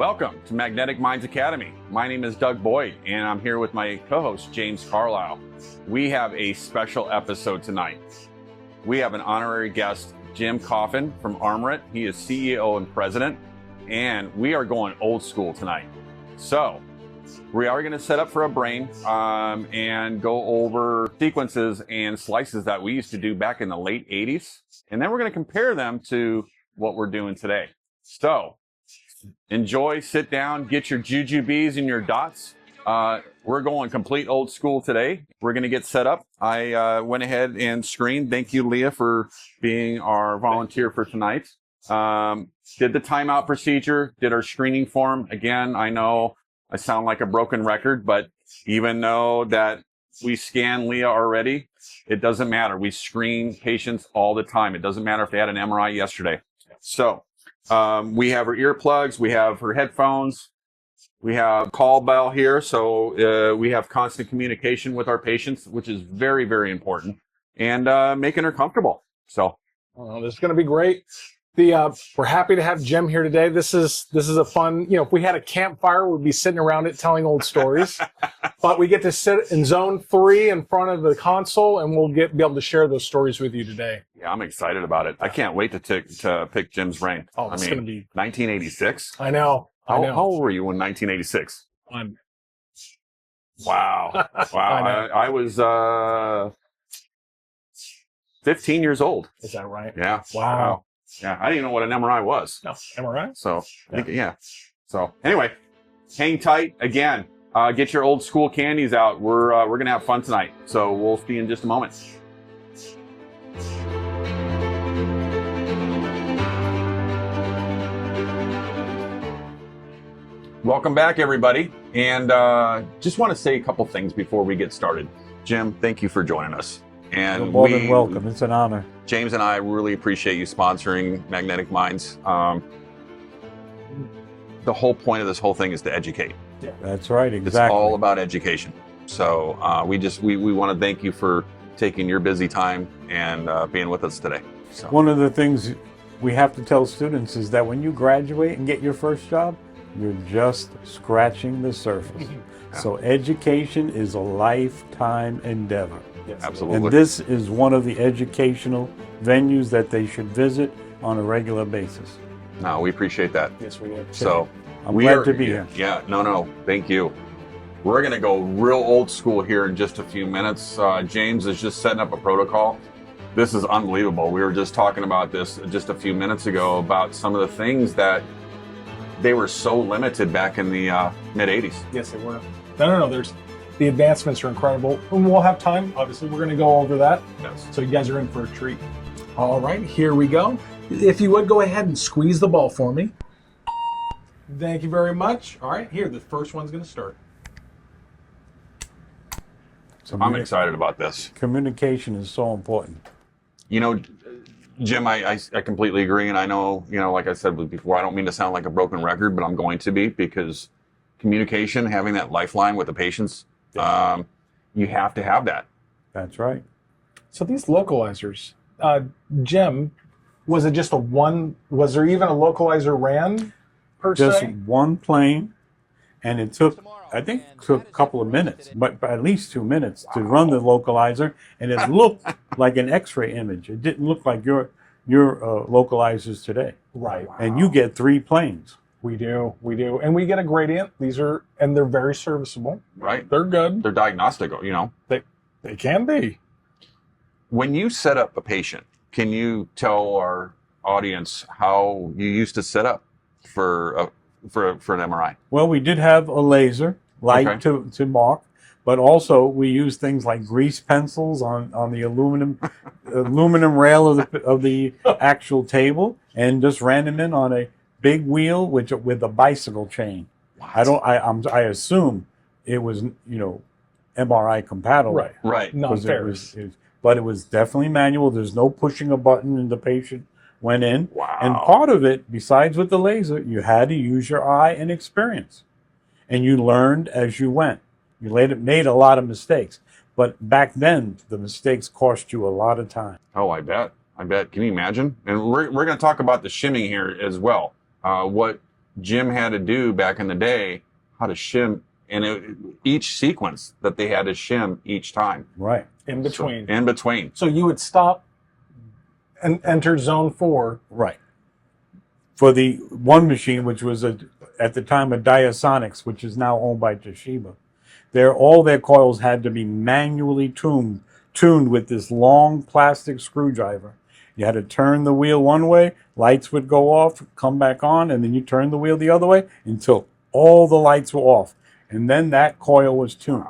Welcome to Magnetic Minds Academy. My name is Doug Boyd, and I'm here with my co-host, James Carlisle. We have a special episode tonight. We have an honorary guest, Jim Coffin from ARMRIT. He is CEO and president, and we are going old school tonight. So we are going to set up for a brain and go over sequences and slices that we used to do back in the late 80s. And then we're going to compare them to what we're doing today. So enjoy, sit down, get your jujubes and your dots. We're going complete old school today. We're going to get set up. I went ahead and screened. Thank you, Leah, for being our volunteer for tonight. Did the timeout procedure, did our screening form. Again, I know I sound like a broken record, but even though that we scan Leah already, it doesn't matter. We screen patients all the time. It doesn't matter if they had an MRI yesterday. So we have her earplugs, we have her headphones, we have call bell here. So we have constant communication with our patients, which is very, very important, and making her comfortable. So this is going to be great. We're happy to have Jim here today. This is a fun, if we had a campfire, we'd be sitting around it telling old stories. But we get to sit in zone 3 in front of the console, and we'll be able to share those stories with you today. Yeah, I'm excited about it. I can't wait to pick Jim's brain. Oh, it's going to be 1986. I know. How old were you in 1986? Wow. I was 15 years old. Is that right? Yeah. Wow. Yeah, I didn't even know what an MRI was. No, MRI? So, yeah. So, anyway, hang tight. Again, get your old school candies out. We're going to have fun tonight. So, we'll see you in just a moment. Welcome back, everybody. And just want to say a couple things before we get started. Jim, thank you for joining us. And you're more than welcome. It's an honor. James and I really appreciate you sponsoring Magnetic Minds. The whole point of this whole thing is to educate. Yeah. That's right, exactly. It's all about education. So we want to thank you for taking your busy time and being with us today. So. One of the things we have to tell students is that when you graduate and get your first job, you're just scratching the surface. Yeah. So education is a lifetime endeavor. Yes, absolutely. And this is one of the educational venues that they should visit on a regular basis. No, we appreciate that. Yes, we do. So I'm glad to be here. Yeah, no, thank you. We're going to go real old school here in just a few minutes. James is just setting up a protocol. This is unbelievable. We were just talking about this just a few minutes ago about some of the things that they were so limited back in the mid-'80s. Yes, they were. No. The advancements are incredible. And we'll have time. Obviously, we're going to go over that. Yes. So you guys are in for a treat. All right, here we go. If you would go ahead and squeeze the ball for me. Thank you very much. All right, here, the first one's going to start. So I'm excited about this. Communication is so important. Jim, I completely agree. And I know, like I said before, I don't mean to sound like a broken record, but I'm going to be, because communication, having that lifeline with the patients, you have to have that. That's right. So these localizers, Jim, was it just was there even a localizer ran per Just se? one plane, and it took a couple of minutes, but at least 2 minutes to run the localizer, and it looked like an X-ray image. It didn't look like your localizers today. Right. And you get 3 planes. We do. And we get a gradient. And they're very serviceable. Right. They're good. They're diagnostic, They can be. When you set up a patient, can you tell our audience how you used to set up for an MRI? Well, we did have a laser light to mark, but also we used things like grease pencils on the aluminum rail of the actual table, and just ran them in on a big wheel with a bicycle chain. What? I assume it was MRI compatible. Right. Not fair. But it was definitely manual. There's no pushing a button and the patient went in. Wow. And part of it, besides with the laser, you had to use your eye and experience. And you learned as you went. You made a lot of mistakes. But back then, the mistakes cost you a lot of time. Oh, I bet. Can you imagine? And we're going to talk about the shimming here as well. What Jim had to do back in the day, how to shim, and each sequence that they had to shim each time. Right. In between. In between. So you would stop and enter zone 4. Right. For the one machine, which was at the time a Diasonics, which is now owned by Toshiba, all their coils had to be manually tuned with this long plastic screwdriver. You had to turn the wheel one way, lights would go off, come back on, and then you turn the wheel the other way until all the lights were off. And then that coil was tuned.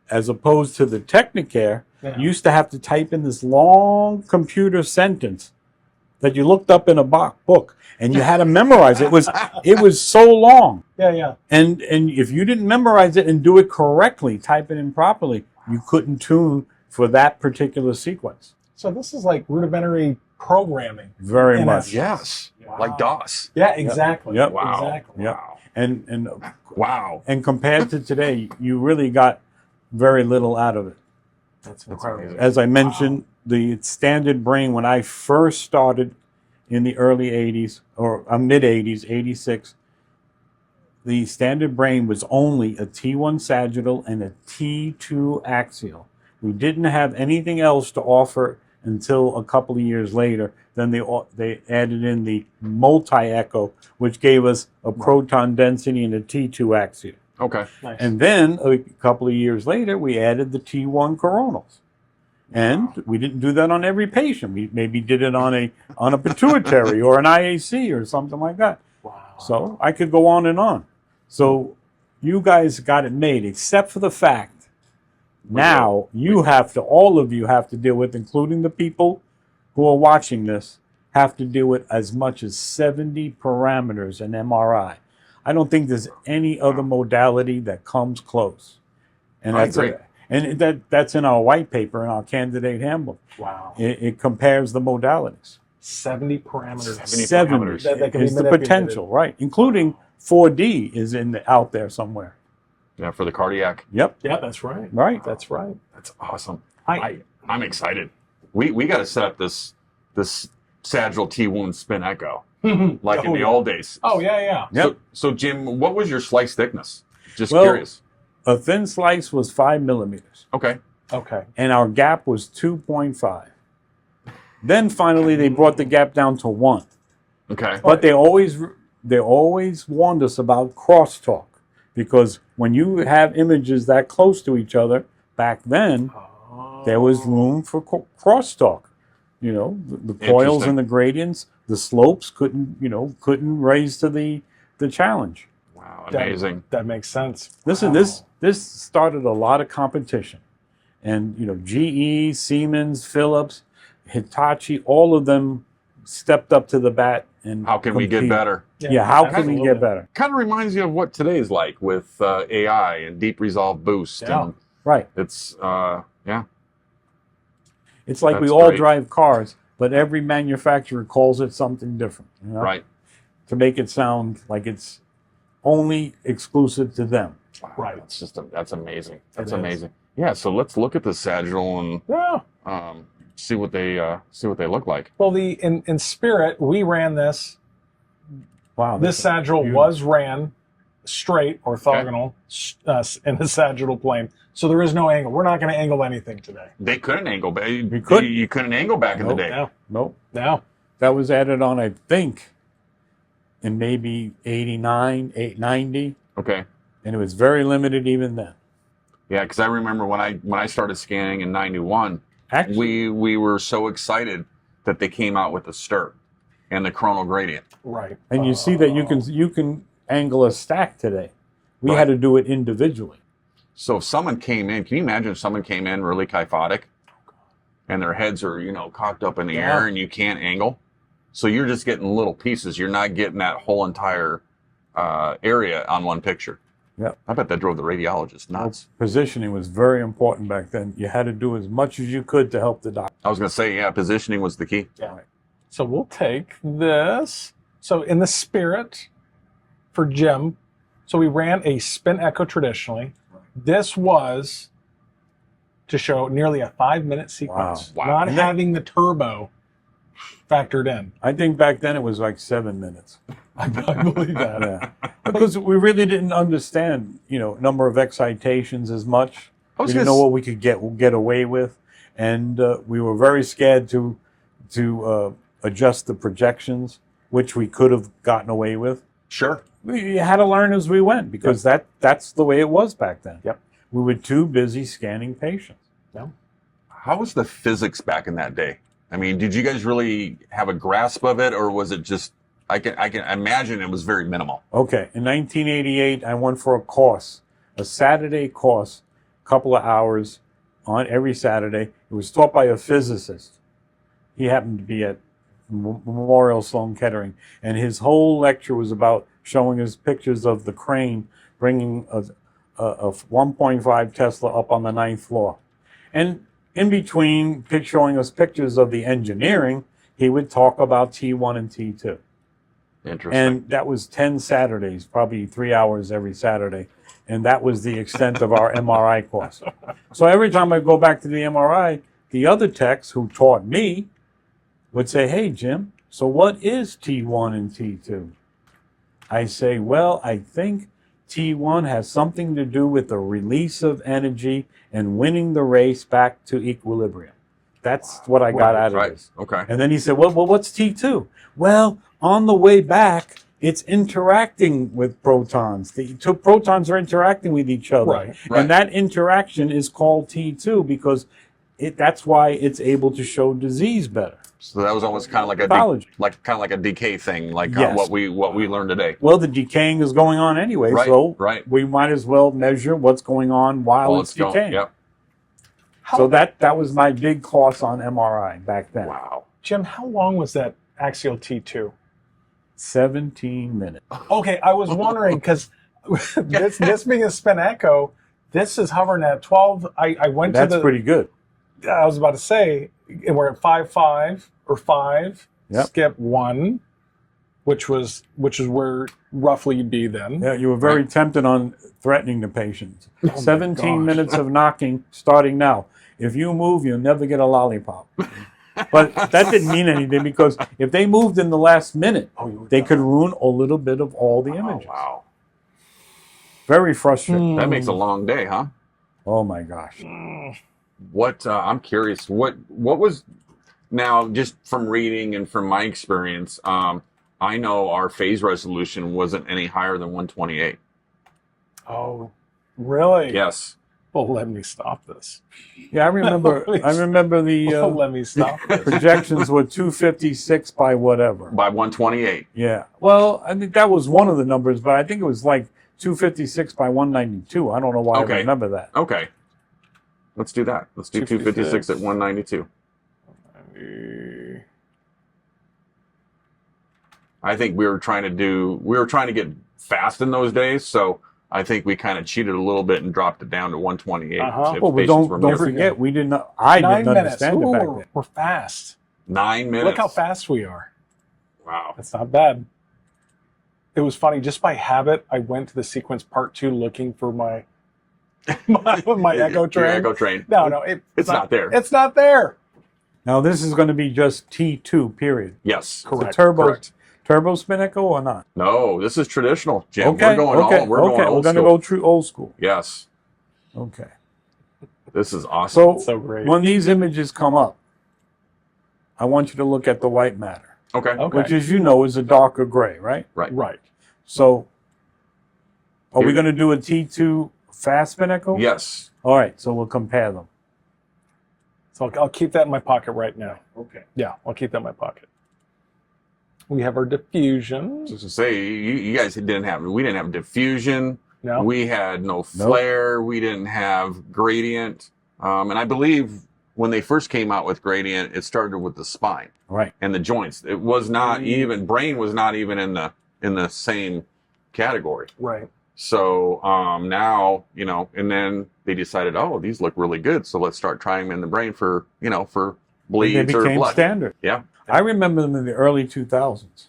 As opposed to the Technicare, you used to have to type in this long computer sentence that you looked up in a book, and you had to memorize it. It was so long. Yeah. And if you didn't memorize it and do it correctly, type it in properly, you couldn't tune for that particular sequence. So this is like rudimentary programming. Very much. Yes. Wow. Like DOS. Yeah, exactly. Yep. Wow. Exactly. Yep. And Wow. and compared to today, you really got very little out of it. That's incredible. As I mentioned, the standard brain, when I first started in the early 80s or mid 80s, 86, the standard brain was only a T1 sagittal and a T2 axial. We didn't have anything else to offer until a couple of years later. Then they added in the multi-echo, which gave us a proton density and a T2 axial. Okay. Nice. And then a couple of years later, we added the T1 coronals. And we didn't do that on every patient. We maybe did it on a pituitary or an IAC or something like that. Wow. So I could go on and on. So you guys got it made, except for the fact now all of you have to deal with, including the people who are watching this, have to deal with as much as 70 parameters in MRI. I don't think there's any other modality that comes close. And that's in our white paper, in our candidate handbook. Wow. It compares the modalities. 70 parameters. 70 parameters. That can be is the manipulated. potential, right? Including 4D is out there somewhere. Yeah, for the cardiac. Yep. Yeah, that's right. Right. That's right. That's awesome. Hi. I'm excited. We got to set up this sagittal T1 spin echo like in the old days. Oh, yeah. Yep. So Jim, what was your slice thickness? Just Well, curious. A thin slice was 5 millimeters, Okay. Okay. and our gap was 2.5. Then finally, they brought the gap down to 1. Okay. But they always warned us about crosstalk, because when you have images that close to each other, back then there was room for crosstalk. You know, the coils and the gradients, the slopes couldn't raise to the challenge. Wow, amazing. That makes sense. This started a lot of competition, and GE, Siemens, Philips, Hitachi, all of them stepped up to the bat. And How can we get better? Yeah, how can we get better? Kind of reminds you of what today's like with AI and deep resolve boost. Yeah. And Right. it's It's like we That's all great. drive cars, but every manufacturer calls it something different. right. To make it sound like it's only exclusive to them. Wow, Right. That's amazing. That's It is. amazing. Yeah. So let's look at the sagittal and Yeah. see what they look like. Well, in Spirit, we ran this. Wow. This sagittal was ran straight, orthogonal, in the sagittal plane. So there is no angle. We're not going to angle anything today. They couldn't angle. We couldn't. You couldn't angle back in the day. No. Nope. No. That was added on, I think, in maybe 89, 890, Okay. and it was very limited even then. Yeah, because I remember when I started scanning in '91, Actually, we were so excited that they came out with the stir and the coronal gradient. Right. and you see that you can angle a stack today. We Right. had to do it individually. So if someone came in, can you imagine if someone came in really kyphotic and their heads are, cocked up in the air and you can't angle? So you're just getting little pieces. You're not getting that whole entire area on one picture. Yep. I bet that drove the radiologist nuts. Positioning was very important back then. You had to do as much as you could to help the doctor. I was going to say, yeah, positioning was the key. Yeah. So we'll take this. So in the Spirit for Jim, so we ran a spin echo traditionally. This was to show nearly a 5-minute sequence. Wow. Not having the turbo factored in. I think back then it was like 7 minutes. I believe that. Yeah. Because we really didn't understand, number of excitations as much. We didn't know what we could get away with, and we were very scared to adjust the projections, which we could have gotten away with. Sure. We had to learn as we went because that's the way it was back then. Yep. We were too busy scanning patients. Yeah. How was the physics back in that day? I mean, did you guys really have a grasp of it, or was it just? I can imagine it was very minimal. Okay. In 1988, I went for a course, a Saturday course, a couple of hours on every Saturday. It was taught by a physicist. He happened to be at Memorial Sloan Kettering, and his whole lecture was about showing us pictures of the crane bringing a 1.5 Tesla up on the 9th floor. And in between showing us pictures of the engineering, he would talk about T1 and T2. Interesting. And that was 10 Saturdays, probably 3 hours every Saturday. And that was the extent of our MRI course. So every time I go back to the MRI, the other techs who taught me would say, "Hey, Jim, so what is T1 and T2? I say, "Well, I think T1 has something to do with the release of energy and winning the race back to equilibrium." That's what I got out of this. Okay. And then he said, well, what's T2? Well, on the way back, it's interacting with protons. The two protons are interacting with each other. Right. And that interaction is called T2 because that's why it's able to show disease better. So that was almost kind of like Pathology. like a decay thing, like Yes. what we learned today. Well, the decaying is going on anyway, so we might as well measure what's going on while it's decaying. Yep. So that was my big course on MRI back then. Wow. Jim, how long was that axial T2? 17 minutes. Okay, I was wondering because this being a spin echo, this is hovering at 12. I went That's to the. pretty good. I was about to say, and we're at 5.5 or 5. Yep. Skip 1, which is where roughly you'd be then. Yeah, you were very tempted on threatening the patient. Oh my 17 gosh. minutes of knocking starting now. If you move, you'll never get a lollipop. But that didn't mean anything because if they moved in the last minute, they could ruin a little bit of all the images. Oh, wow. Very frustrating. That makes a long day, huh? Oh my gosh. What I'm curious, what was now just from reading and from my experience, I know our phase resolution wasn't any higher than 128. Oh, really? Yes. Well, let me stop this. Yeah, I remember the Let me stop this. projections were 256 by whatever. By 128. Yeah. Well, I think that was one of the numbers, but I think it was like 256 by 192. I don't know why I remember that. Okay. Let's do that. Let's do 256 at 192. I think we were trying to get fast in those days, so I think we kind of cheated a little bit and dropped it down to 128. Well, but don't forget, I didn't understand it back then. We're fast. 9 minutes. Look how fast we are. Wow. That's not bad. It was funny. Just by habit, I went to the sequence part 2 looking for my echo train. Your echo train. No, it's not there. It's not there. Now this is going to be just T2, period. Yes. Correct. Turbo spin echo or not? No, this is traditional, Jim. Okay. We're going We're going to go true old school. Yes. Okay. This is awesome. So great. When these images come up, I want you to look at the white matter, Okay. which, as you know, is a darker gray, right? Right. So, are we going to do a T2 fast spin echo? Yes. All right. So we'll compare them. So I'll keep that in my pocket right now. Okay. Yeah, I'll keep that in my pocket. We have our diffusion. Just to say, you guys we didn't have diffusion. No. We had no flare. We didn't have gradient. And I believe when they first came out with gradient, it started with the spine. Right. And the joints. It was not even, brain was not even in the same category. Right. So now, and then they decided, oh, these look really good. So let's start trying them in the brain for bleeds or They became blood. standard. Yeah. I remember them in the early 2000s.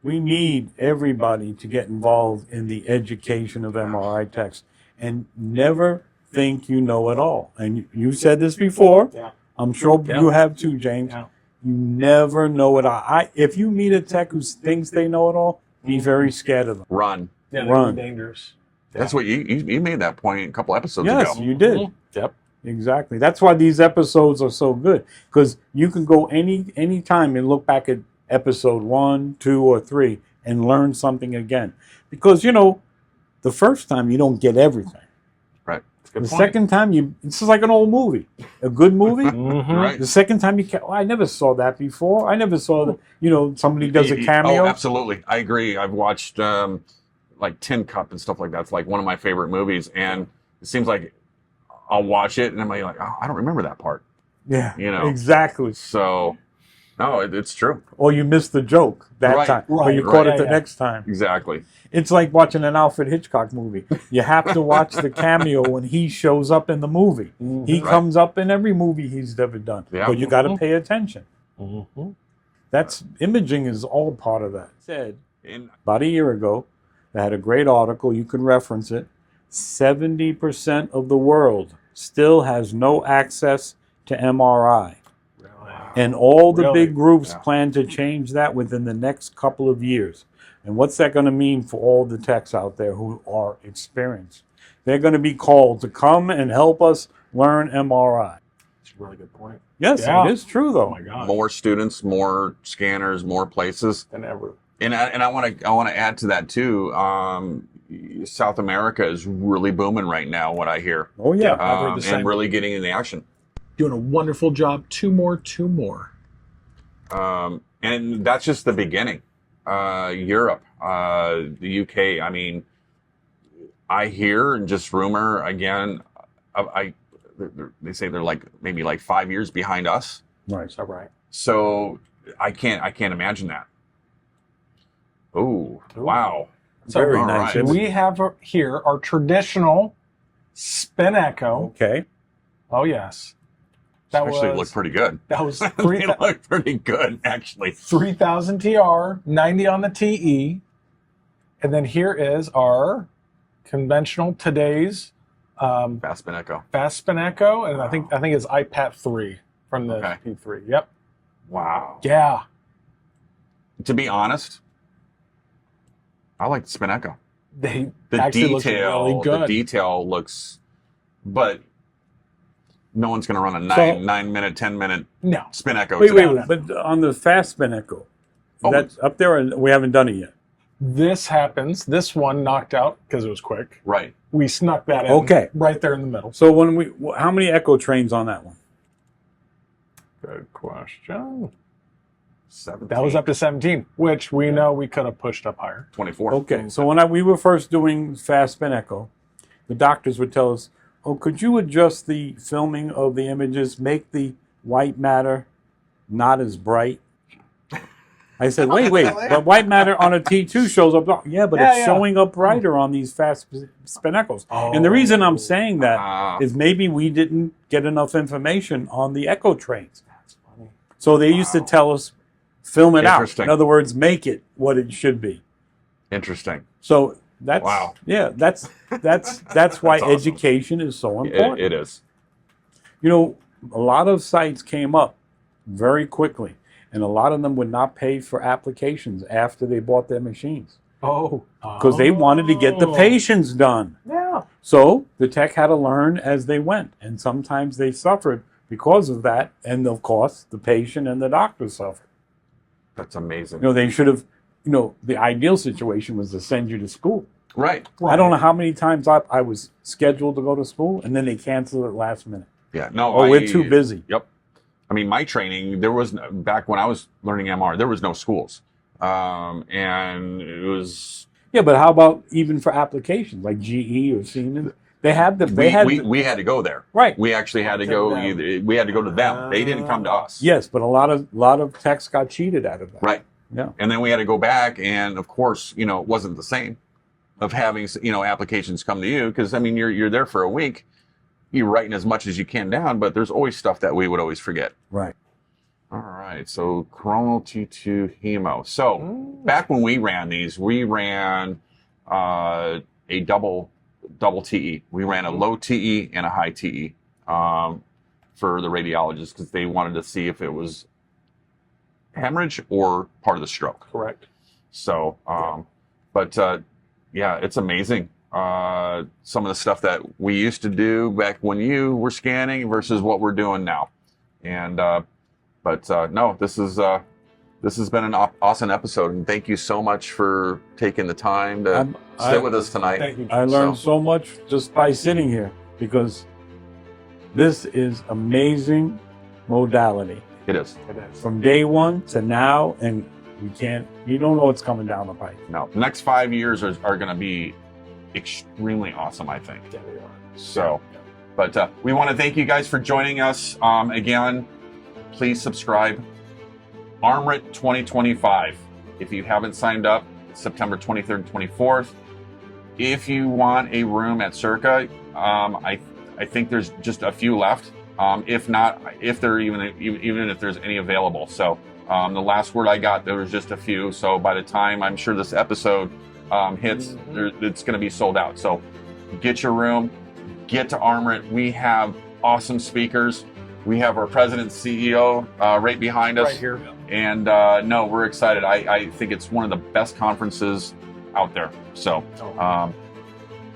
We need everybody to get involved in the education of MRI techs and never think you know it all. And you said this before. Yeah. I'm sure you have too, James. Yeah. You never know it all. If you meet a tech who thinks they know it all, be very scared of them. Run. Yeah, Run. they're dangerous. That's what you made that point a couple episodes Yes, ago. you did. Yep. Exactly. That's why these episodes are so good, because you can go any time and look back at episode 1, 2, or 3 and learn something again. Because the first time you don't get everything. Right. The second time it's just like an old movie, a good movie. Right. The second time I never saw that before. I never saw that. Somebody does a cameo. Oh, absolutely. I agree. I've watched like Tin Cup and stuff like that. It's like one of my favorite movies, and it seems like I'll watch it and I'm like, oh, I don't remember that part. Yeah. You know. Exactly. So, no, it's true. Or you missed the joke that time, or you caught it the next time. Exactly. It's like watching an Alfred Hitchcock movie. You have to watch the cameo when he shows up in the movie. He comes up in every movie he's ever done. Yeah. But you got to pay attention. That's imaging is all part of that. Said about a year ago, they had a great article. You can reference it. 70% of the world still has no access to MRI. And all the big groups plan to change that within the next couple of years. And what's that going to mean for all the techs out there who are experienced? They're going to be called to come and help us learn MRI. That's a really good point. Yes, it is true, though. Oh my God. More students, more scanners, more places Than ever. And I want to add to that too. South America is really booming right now. What I hear. Oh yeah, I've heard the same. And really getting into action. Doing a wonderful job. Two more. And that's just the beginning. Europe, the UK. I mean, I hear and just rumor again. They say they're maybe 5 years behind us. right. Is that right? So I can't imagine that. Oh wow! So Very all nice. right. we have here our traditional spin echo. Okay. Oh yes, that Actually, was look pretty good. that was They look pretty good, actually. 3000 TR, 90 on the TE, and then here is our conventional today's Fast spin echo. fast spin echo, and I think it's iPad 3 from the Okay. P3. Yep. Wow. Yeah. To be honest, I like the spin echo. They The actually look detail, really good. the detail looks, but no one's going to run a So- 9 minute, 10 minute No. spin echo. Wait, today. but on the fast spin echo, Oh. that's up there, and we haven't done it yet. This happens. This one knocked out because it was quick. Right. We snuck that in. Okay. Right there in the middle. So how many echo trains on that one? Good question. 17, That was up to 17, which we know we could have pushed up higher. 24. Okay, so when we were first doing fast spin echo, the doctors would tell us, "Oh, could you adjust the filming of the images, make the white matter not as bright?" I said, "Wait, but white matter on a T2 shows up." Yeah, but it's showing up brighter on these fast spin echoes. And the reason I'm saying that is maybe we didn't get enough information on the echo trains. That's funny. So they used to tell us, film it out. Interesting. In other words, make it what it should be. Interesting. So that's Wow. Yeah, that's why awesome. education is so important. It is. A lot of sites came up very quickly, and a lot of them would not pay for applications after they bought their machines because they wanted to get the patients done. Yeah. So the tech had to learn as they went, and sometimes they suffered because of that, and of course the patient and the doctor suffered. That's amazing. They should have. The ideal situation was to send you to school. Right. I don't know how many times I was scheduled to go to school, and then they canceled it last minute. Yeah. No. We're too busy. Yep. I mean, my training, back when I was learning MR, there was no schools. And it was... Yeah, but how about even for applications like GE or Siemens? They had the... We had to go there. Right. We actually had to go... We had to go to them. They didn't come to us. Yes, but a lot of techs got cheated out of that. Right. Yeah. And then we had to go back, and of course, it wasn't the same of having, applications come to you, because, I mean, you're there for a week. You're writing as much as you can down, but there's always stuff that we would always forget. Right. All right, so coronal T2 hemo. So back when we ran these, we ran a double TE. We ran a low TE and a high TE for the radiologists because they wanted to see if it was hemorrhage or part of the stroke. Correct. So, yeah, it's amazing. Some of the stuff that we used to do back when you were scanning versus what we're doing now. And, no, this has been an awesome episode. And thank you so much for taking the time to sit with us tonight. Thank you. I learned so much just by sitting here, because this is amazing modality. It is. It is. From day one to now, and you don't know what's coming down the pipe. No, the next 5 years are going to be extremely awesome, I think. Yeah, we are. So, but we want to thank you guys for joining us. Again, please subscribe. ARMRIT 2025. If you haven't signed up, September 23rd and 24th. If you want a room at Circa, I think there's just a few left. If not, if there even if there's any available. So the last word I got, there was just a few. So by the time I'm sure this episode hits, it's going to be sold out. So get your room, get to ARMRIT. We have awesome speakers. We have our president and CEO right behind us. Right here. And no, we're excited. I think it's one of the best conferences out there. So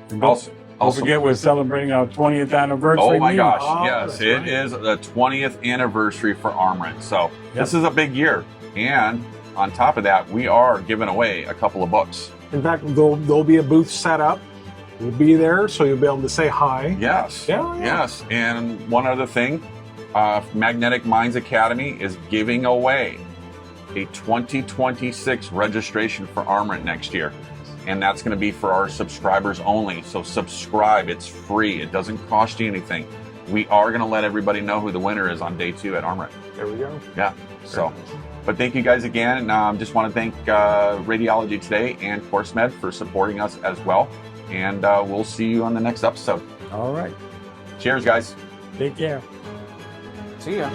don't forget, we're celebrating our 20th anniversary. Oh my gosh, Oh, yes, that's it right. is the 20th anniversary for ARMRIT. So this is a big year. And on top of that, we are giving away a couple of books. In fact, there'll be a booth set up. We'll be there, so you'll be able to say hi. Yes, Yeah. yes. And one other thing, Magnetic Minds Academy is giving away a 2026 registration for ARMRIT next year. And that's going to be for our subscribers only. So subscribe. It's free. It doesn't cost you anything. We are going to let everybody know who the winner is on day 2 at ARMRIT. There we go. Yeah. So, but thank you guys again. And just want to thank Radiology Today and CourseMed for supporting us as well. And we'll see you on the next episode. All right. Cheers, guys. Take care. See ya.